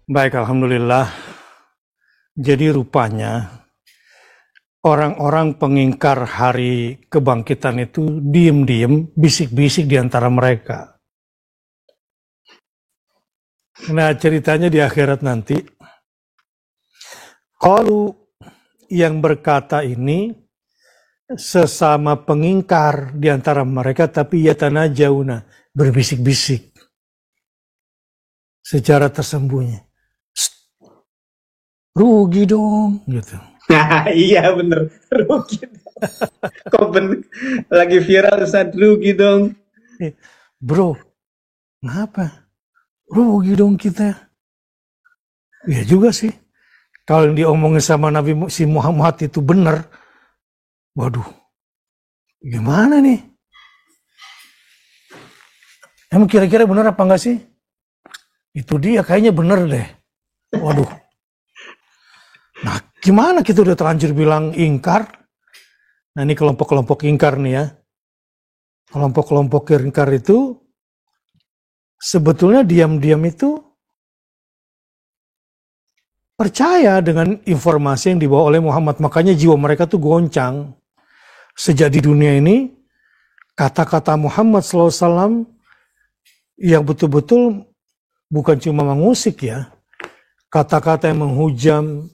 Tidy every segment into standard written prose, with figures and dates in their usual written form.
Baik, alhamdulillah. Jadi rupanya orang-orang pengingkar hari kebangkitan itu diem-diem, bisik-bisik di antara mereka. Nah, ceritanya di akhirat nanti, kalau yang berkata ini sesama pengingkar di antara mereka, tapi yatanajawna, berbisik-bisik secara tersembunyi. Rugi dong, gitu. Nah, iya bener, rugi. Kok lagi viral saat rugi dong. Bro, kenapa? Rugi dong kita. Ya juga sih. Kalau yang diomongin sama Nabi si Muhammad itu benar, waduh, gimana nih? Emang kira-kira benar apa enggak sih? Itu dia kayaknya benar deh. Waduh. Nah, gimana kita udah terlanjur bilang ingkar? Nah, ini kelompok-kelompok ingkar nih ya. Kelompok-kelompok ingkar itu sebetulnya diam-diam itu percaya dengan informasi yang dibawa oleh Muhammad. Makanya jiwa mereka tuh goncang. Sejak di dunia ini, kata-kata Muhammad SAW yang betul-betul bukan cuma mengusik ya, kata-kata yang menghujam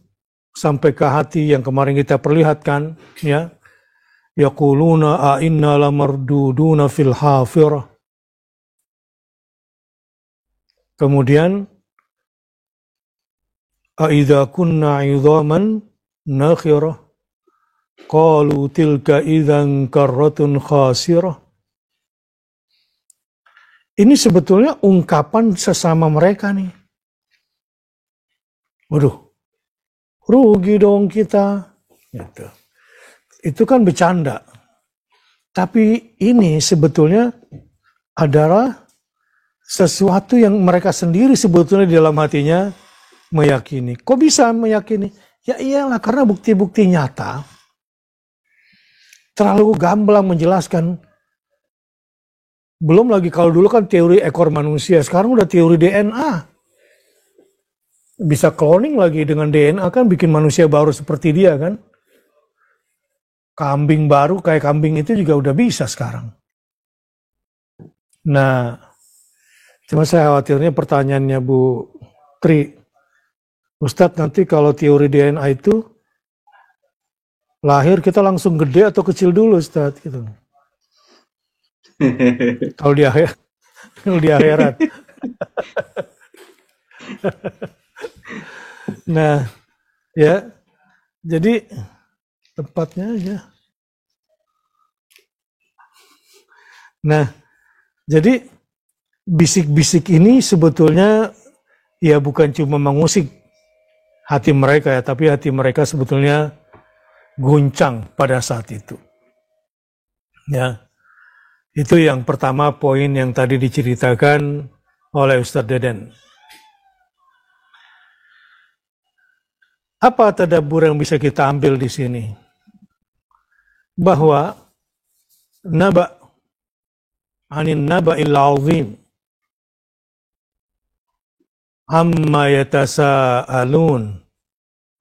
sampai ke hati yang kemarin kita perlihatkan ya, yaquluna a inna lamarduduna fil hafirah. Kemudian a idza kunna 'idhaman nakhirah qalu tilka idzan karratun khasirah. Ini sebetulnya ungkapan sesama mereka nih. Waduh, rugi dong kita. Gitu. Itu kan bercanda. Tapi ini sebetulnya adalah sesuatu yang mereka sendiri sebetulnya di dalam hatinya meyakini. Kok bisa meyakini? Ya iyalah, karena bukti-bukti nyata terlalu gamblang menjelaskan. Belum lagi kalau dulu kan teori ekor manusia, sekarang udah teori DNA. Bisa cloning lagi dengan DNA kan bikin manusia baru seperti dia kan. Kambing baru kayak kambing itu juga udah bisa sekarang. Nah, cuma saya khawatirnya pertanyaannya Bu Tri, Ustadz nanti kalau teori DNA itu lahir kita langsung gede atau kecil dulu Ustadz gitu. Kalau di akhir, kalau di akhirat. Nah, ya, jadi tepatnya aja. Nah, jadi bisik-bisik ini sebetulnya ya bukan cuma mengusik hati mereka ya, tapi hati mereka sebetulnya guncang pada saat itu. Ya, itu yang pertama poin yang tadi diceritakan oleh Ustadz Deden. Apa tadabbur yang bisa kita ambil di sini? Bahwa anin naba'il azim amma yatasaalun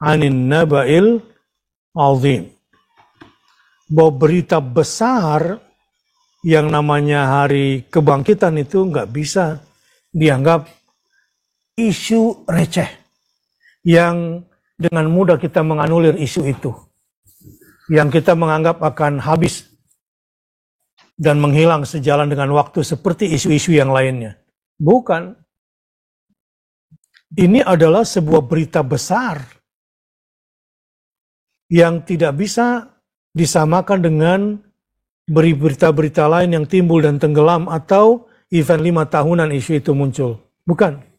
anin naba'il azim. Bahwa berita besar yang namanya hari kebangkitan itu nggak bisa dianggap isu receh yang dengan mudah kita menganulir isu itu, yang kita menganggap akan habis dan menghilang sejalan dengan waktu seperti isu-isu yang lainnya. Bukan. Ini adalah sebuah berita besar yang tidak bisa disamakan dengan berita-berita lain yang timbul dan tenggelam atau event 5 tahunan isu itu muncul. Bukan.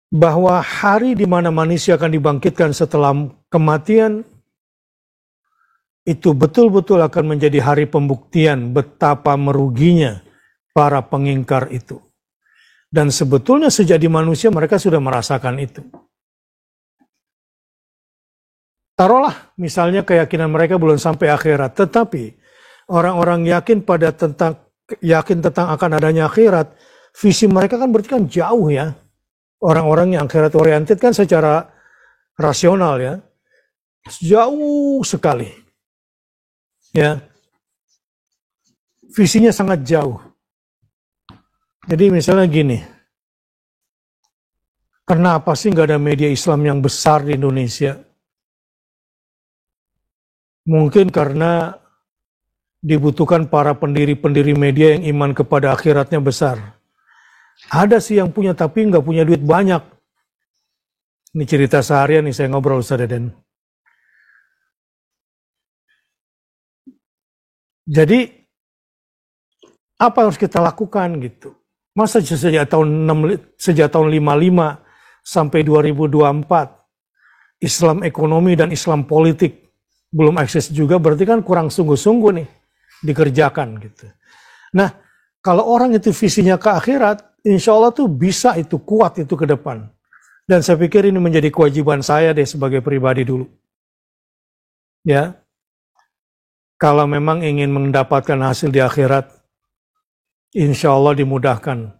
Bahwa hari di mana manusia akan dibangkitkan setelah kematian itu betul-betul akan menjadi hari pembuktian betapa meruginya para pengingkar itu. Dan sebetulnya sejak di manusia mereka sudah merasakan itu. Taruhlah misalnya keyakinan mereka belum sampai akhirat, tetapi orang-orang yakin tentang akan adanya akhirat, visi mereka kan berarti kan jauh ya. Orang-orang yang akhirat oriented kan secara rasional ya, jauh sekali. Ya, visinya sangat jauh. Jadi misalnya gini, kenapa sih nggak ada media Islam yang besar di Indonesia? Mungkin karena dibutuhkan para pendiri-pendiri media yang iman kepada akhiratnya besar. Ada sih yang punya tapi nggak punya duit banyak. Ini cerita seharian nih saya ngobrol Ustaz Deden. Jadi apa yang harus kita lakukan gitu? Masa sejak tahun 55 sampai 2024 Islam ekonomi dan Islam politik belum eksis juga, berarti kan kurang sungguh-sungguh nih dikerjakan gitu. Nah, kalau orang itu visinya ke akhirat, insya Allah tuh bisa itu kuat itu ke depan. Dan saya pikir ini menjadi kewajiban saya deh sebagai pribadi dulu. Ya, kalau memang ingin mendapatkan hasil di akhirat, insya Allah dimudahkan.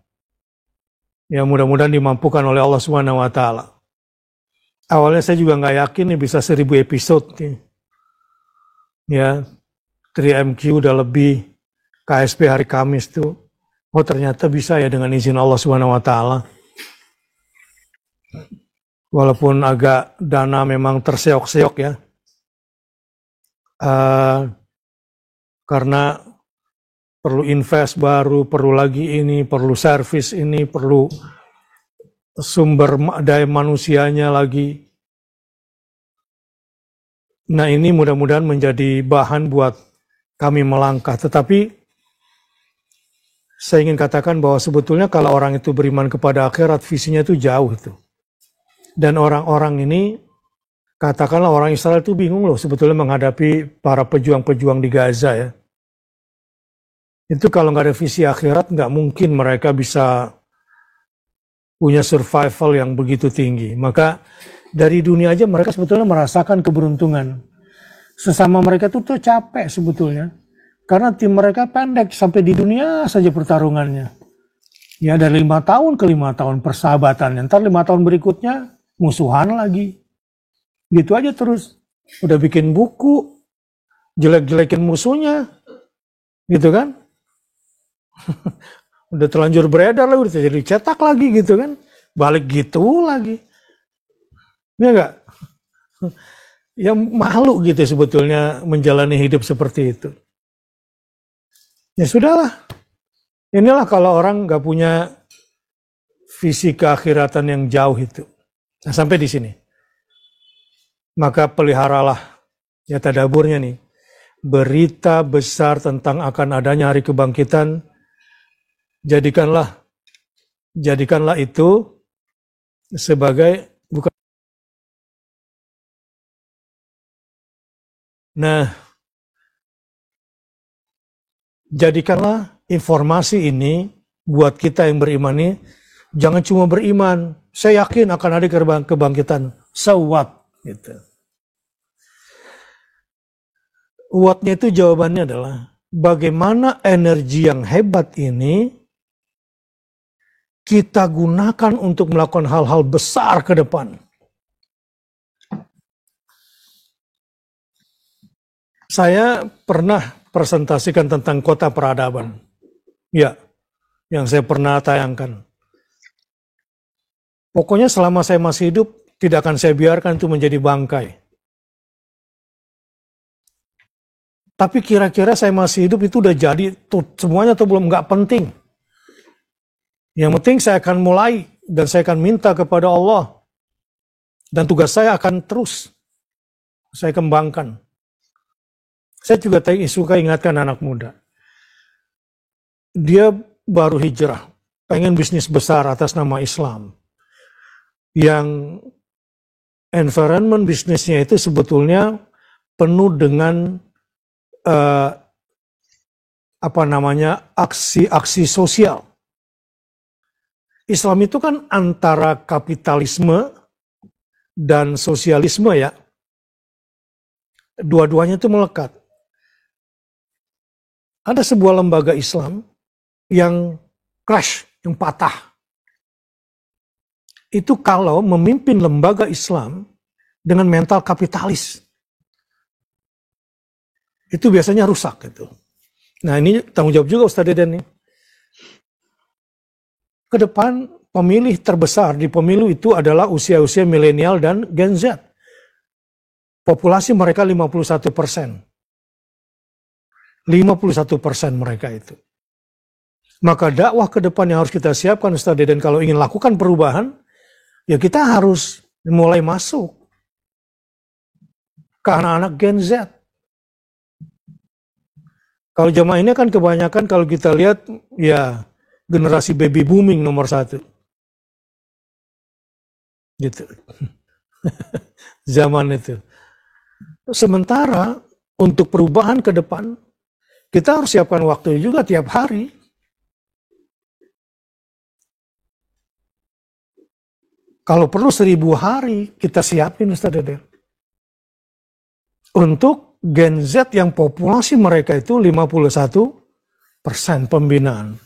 Ya, mudah-mudahan dimampukan oleh Allah Subhanahu wa Ta'ala. Awalnya saya juga nggak yakin nih bisa 1000 episode nih. Ya, 3MQ udah lebih, KSP hari Kamis tuh. Oh ternyata bisa ya dengan izin Allah Subhanahu wa Ta'ala. Walaupun agak dana memang terseok-seok ya. Karena perlu invest baru, perlu lagi ini, perlu servis ini, perlu sumber daya manusianya lagi. Nah ini mudah-mudahan menjadi bahan buat kami melangkah. Tetapi saya ingin katakan bahwa sebetulnya kalau orang itu beriman kepada akhirat, visinya itu jauh itu. Dan orang-orang ini, katakanlah orang Israel itu bingung loh sebetulnya menghadapi para pejuang-pejuang di Gaza ya. Itu kalau nggak ada visi akhirat, nggak mungkin mereka bisa punya survival yang begitu tinggi. Maka dari dunia aja mereka sebetulnya merasakan keberuntungan. Sesama mereka tuh capek sebetulnya. Karena tim mereka pendek, sampai di dunia saja pertarungannya. Ya dari 5 tahun ke 5 tahun persahabatan. Ntar 5 tahun berikutnya musuhan lagi. Gitu aja terus. Udah bikin buku, jelek-jelekin musuhnya. Gitu kan. Udah terlanjur beredar lah, udah jadi cetak lagi gitu kan. Balik gitu lagi. Ya enggak? Ya malu gitu sebetulnya menjalani hidup seperti itu. Ya sudahlah. Inilah kalau orang nggak punya visi keakhiratan yang jauh itu. Nah, sampai di sini. Maka peliharalah ya tadaburnya nih. Berita besar tentang akan adanya hari kebangkitan, jadikanlah itu sebagai bukan. Nah, jadikanlah informasi ini buat kita yang beriman ini, jangan cuma beriman. Saya yakin akan ada kebangkitan. So what? Gitu. What-nya itu jawabannya adalah bagaimana energi yang hebat ini kita gunakan untuk melakukan hal-hal besar ke depan. Saya pernah presentasikan tentang kota peradaban. Ya, yang saya pernah tayangkan. Pokoknya selama saya masih hidup, tidak akan saya biarkan itu menjadi bangkai. Tapi kira-kira saya masih hidup itu udah jadi semuanya atau belum, nggak penting. Yang penting saya akan mulai dan saya akan minta kepada Allah. Dan tugas saya akan terus saya kembangkan. Saya juga suka ingatkan anak muda. Dia baru hijrah, pengen bisnis besar atas nama Islam. Yang environment bisnisnya itu sebetulnya penuh dengan aksi-aksi sosial. Islam itu kan antara kapitalisme dan sosialisme ya. Dua-duanya itu melekat. Ada sebuah lembaga Islam yang crash, yang patah. Itu kalau memimpin lembaga Islam dengan mental kapitalis. Itu biasanya rusak gitu. Nah ini tanggung jawab juga Ustaz Deden nih. Ke depan pemilih terbesar di pemilu itu adalah usia-usia milenial dan Gen Z. Populasi mereka 51%. 51% mereka itu. Maka dakwah ke depan yang harus kita siapkan Ustaz Deden kalau ingin lakukan perubahan, ya kita harus mulai masuk ke anak-anak Gen Z. Kalau jamaah ini kan kebanyakan kalau kita lihat ya generasi baby booming nomor 1. Gitu. Zaman itu. Sementara untuk perubahan ke depan, kita harus siapkan waktu juga tiap hari. Kalau perlu 1000 hari, kita siapin Ustaz Deden. Untuk Gen Z yang populasi mereka itu 51% pembinaan.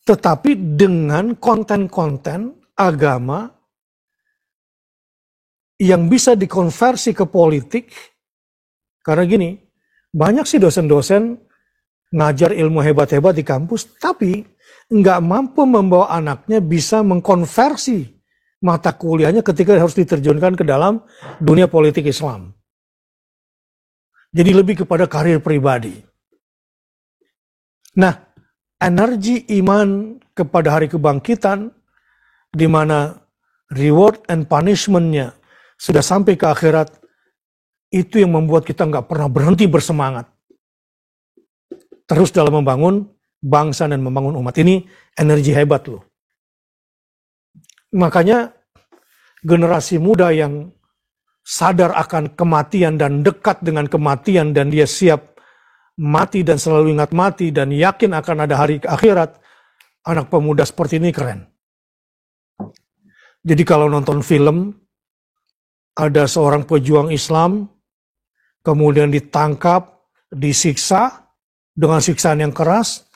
Tetapi dengan konten-konten agama yang bisa dikonversi ke politik, karena gini, banyak sih dosen-dosen ngajar ilmu hebat-hebat di kampus, tapi nggak mampu membawa anaknya bisa mengkonversi mata kuliahnya ketika harus diterjunkan ke dalam dunia politik Islam. Jadi lebih kepada karir pribadi. Nah, energi iman kepada hari kebangkitan, di mana reward and punishment-nya sudah sampai ke akhirat, itu yang membuat kita nggak pernah berhenti bersemangat. Terus dalam membangun bangsa dan membangun umat. Ini energi hebat loh. Makanya generasi muda yang sadar akan kematian dan dekat dengan kematian dan dia siap mati dan selalu ingat mati dan yakin akan ada hari akhirat, anak pemuda seperti ini keren. Jadi kalau nonton film, ada seorang pejuang Islam, kemudian ditangkap, disiksa, dengan siksaan yang keras,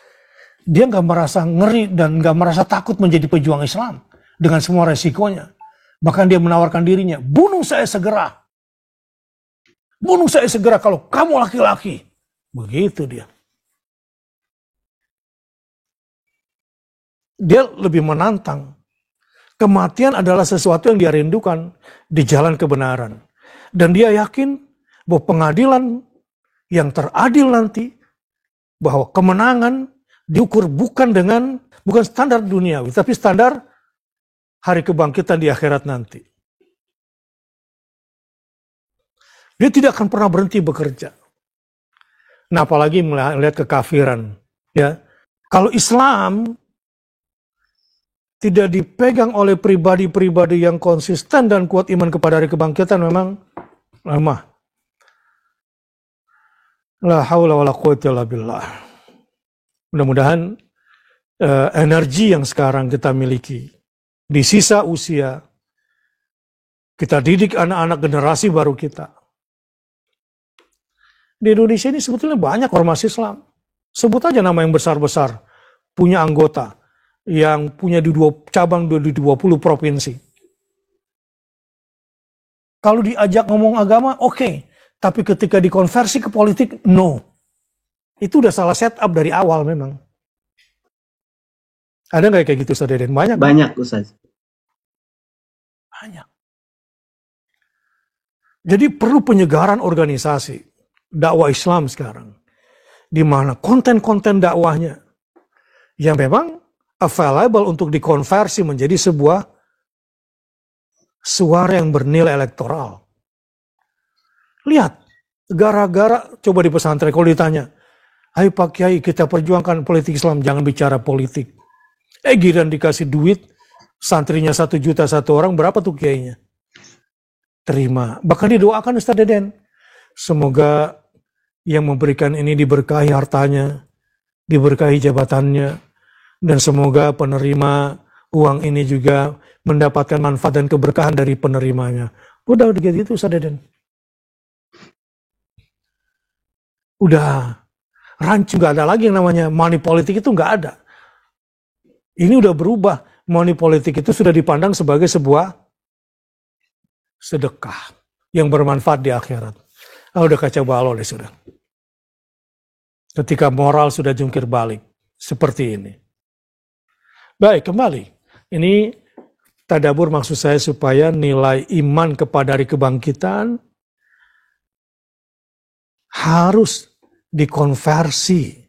dia nggak merasa ngeri dan nggak merasa takut menjadi pejuang Islam dengan semua resikonya. Bahkan dia menawarkan dirinya, bunuh saya segera. Bunuh saya segera kalau kamu laki-laki. Begitu dia. Dia lebih menantang. Kematian adalah sesuatu yang dia rindukan di jalan kebenaran. Dan dia yakin bahwa pengadilan yang teradil nanti, bahwa kemenangan diukur bukan standar duniawi, tapi standar hari kebangkitan di akhirat nanti. Dia tidak akan pernah berhenti bekerja. Nah, apalagi melihat kekafiran. Ya, kalau Islam tidak dipegang oleh pribadi-pribadi yang konsisten dan kuat iman kepada hari kebangkitan, memang lemah. La haula wala quwwata illa billah. Mudah-mudahan energi yang sekarang kita miliki di sisa usia, kita didik anak-anak generasi baru kita. Di Indonesia ini sebetulnya banyak ormas Islam. Sebut aja nama yang besar-besar, punya anggota, yang punya di 2 cabang di 20 provinsi. Kalau diajak ngomong agama, oke. Tapi ketika dikonversi ke politik, no. Itu udah salah setup dari awal memang. Ada nggak kayak gitu, Ustaz Deden? Banyak? Banyak, Ustaz. Banyak. Jadi perlu penyegaran organisasi dakwah Islam sekarang. Di mana konten-konten dakwahnya yang memang available untuk dikonversi menjadi sebuah suara yang bernilai elektoral. Lihat, gara-gara coba di pesantren kalau ditanya, ayo Pak Kiai kita perjuangkan politik Islam, jangan bicara politik. Giliran dikasih duit, santrinya 1 juta satu orang, berapa tuh kiainya? Terima. Bahkan didoakan Ustaz Deden. Semoga yang memberikan ini diberkahi hartanya, diberkahi jabatannya, dan semoga penerima uang ini juga mendapatkan manfaat dan keberkahan dari penerimanya. Udah gitu Ustaz Deden. Udah rancu, gak ada lagi yang namanya money politik, itu gak ada. Ini udah berubah. Money politik itu sudah dipandang sebagai sebuah sedekah yang bermanfaat di akhirat. Udah kacau balau deh sudah. Ketika moral sudah jungkir balik. Seperti ini. Baik, kembali. Ini tadabbur maksud saya supaya nilai iman kepada hari kebangkitan harus dikonversi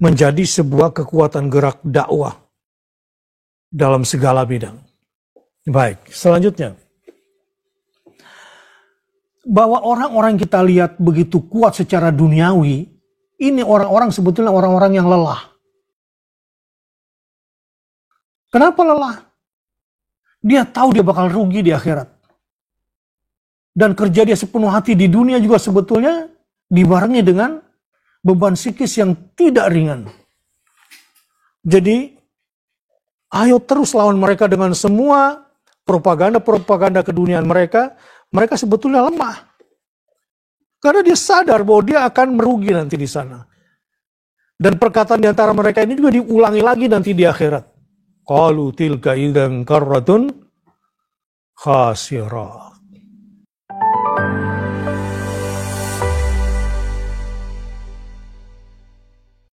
menjadi sebuah kekuatan gerak dakwah dalam segala bidang. Baik, selanjutnya. Bahwa orang-orang kita lihat begitu kuat secara duniawi, ini orang-orang sebetulnya orang-orang yang lelah. Kenapa lelah? Dia tahu dia bakal rugi di akhirat. Dan kerja dia sepenuh hati di dunia juga sebetulnya dibarengi dengan beban psikis yang tidak ringan. Jadi, ayo terus lawan mereka dengan semua propaganda-propaganda keduniaan mereka. Mereka sebetulnya lemah. Karena dia sadar bahwa dia akan merugi nanti di sana. Dan perkataan di antara mereka ini juga diulangi lagi nanti di akhirat. Qalu tilka idzan karratun khasirah.